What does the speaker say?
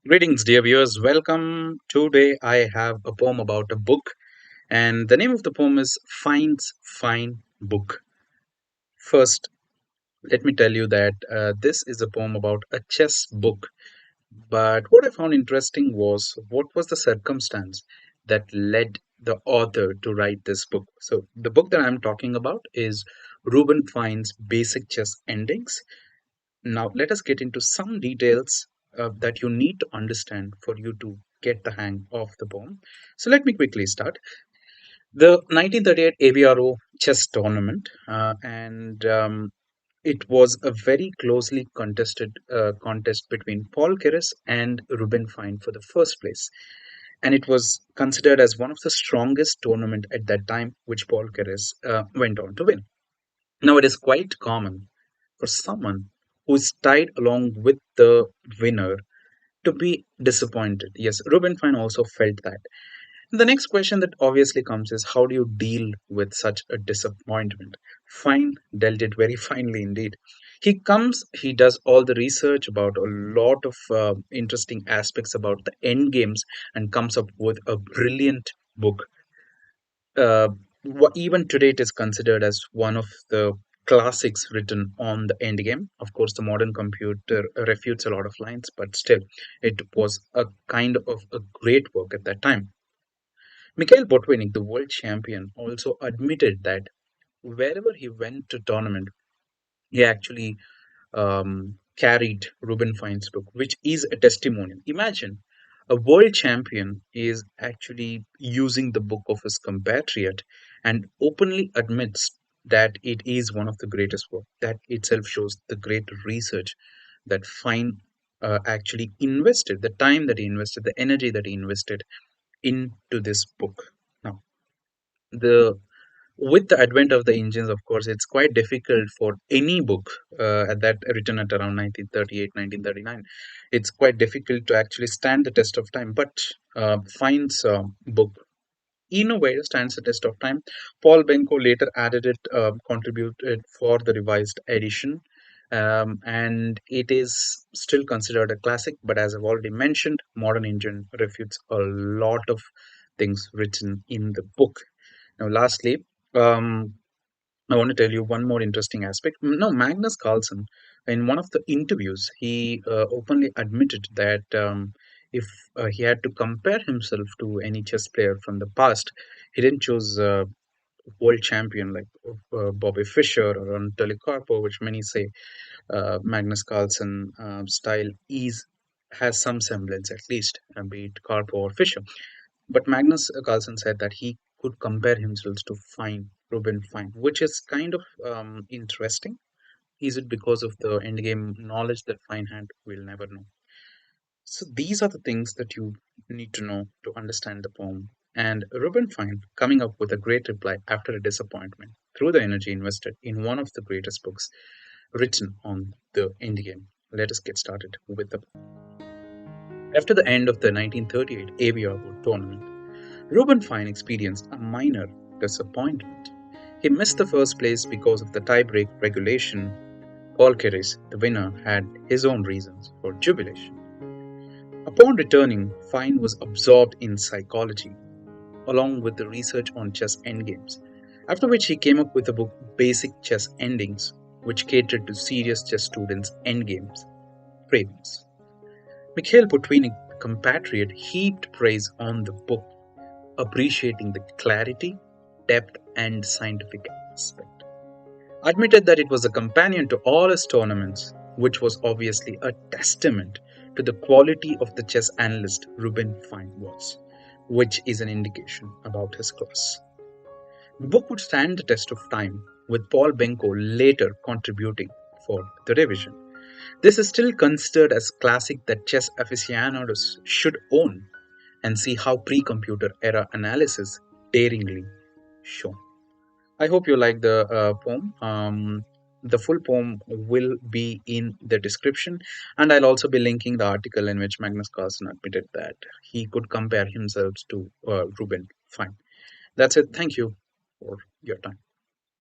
Greetings, dear viewers. Welcome. Today I have a poem about a book, and the name of the poem is Fine's Fine Book. First, let me tell you that this is a poem about a chess book. But what I found interesting was what was the circumstance that led the author to write this book. So, the book that I'm talking about is Ruben Fine's Basic Chess Endings. Now, let us get into some details that you need to understand for you to get the hang of the poem. So, let me quickly start. The 1938 AVRO chess tournament, and it was a very closely contested contest between Paul Keres and Ruben Fine for the first place. And it was considered as one of the strongest tournament at that time, which Paul Keres went on to win. Now, it is quite common for someone who is tied along with the winner to be disappointed. Yes, Ruben Fine also felt that. The next question that obviously comes is how do you deal with such a disappointment? Fine dealt it very finely indeed. He does all the research about a lot of interesting aspects about the end games and comes up with a brilliant book. uh, Even today it is considered as one of the classics written on the end game. Of course, the modern computer refutes a lot of lines, but still, it was a kind of a great work at that time. Mikhail Botvinnik, the world champion, also admitted that wherever he went to tournament, he actually carried Ruben Fine's book, which is a testimonial. Imagine a world champion is actually using the book of his compatriot and openly admits that it is one of the greatest work. That itself shows the great research that Fine actually invested, the time that he invested, the energy that he invested into this book. Now, the with the advent of the engines, of course, it's quite difficult for any book at that written at around 1938, 1939. It's quite difficult to actually stand the test of time. But Fine's book, in a way, stands the test of time. Paul Benko later added it, contributed for the revised edition. And it is still considered a classic, but as I've already mentioned, modern engine refutes a lot of things written in the book. Now, lastly, um, I want to tell you one more interesting aspect. No, Magnus Carlsen, in one of the interviews, he openly admitted that if he had to compare himself to any chess player from the past, he didn't choose world champion like Bobby Fischer or Anatoly Karpov, which many say Magnus Carlsen style is has some semblance at least, be it Karpov or Fischer. But Magnus Carlsen said that he could compare himself to Ruben Fine, which is kind of interesting. Is it because of the endgame knowledge that Fine had? We'll never know. So these are the things that you need to know to understand the poem. And Ruben Fine coming up with a great reply after a disappointment through the energy invested in one of the greatest books written on the endgame. Let us get started with the. After the end of the 1938 AVRO tournament, Ruben Fine experienced a minor disappointment. He missed the first place because of the tiebreak regulation. Paul Keres, the winner, had his own reasons for jubilation. Upon returning, Fine was absorbed in psychology, along with the research on chess endgames, after which he came up with the book Basic Chess Endings, which catered to serious chess students' endgames, cravings. Mikhail Botvinnik, the compatriot, heaped praise on the book, appreciating the clarity, depth, and scientific aspect. Admitted that it was a companion to all his tournaments, which was obviously a testament to the quality of the chess analyst Ruben Fine was, which is an indication about his class. The book would stand the test of time, with Paul Benko later contributing for the revision. This is still considered as classic that chess aficionados should own and see how pre-computer era analysis daringly shown. I hope you like the poem. The full poem will be in the description, and I'll also be linking the article in which Magnus Carlsen admitted that he could compare himself to Ruben Fine. That's it. Thank you for your time.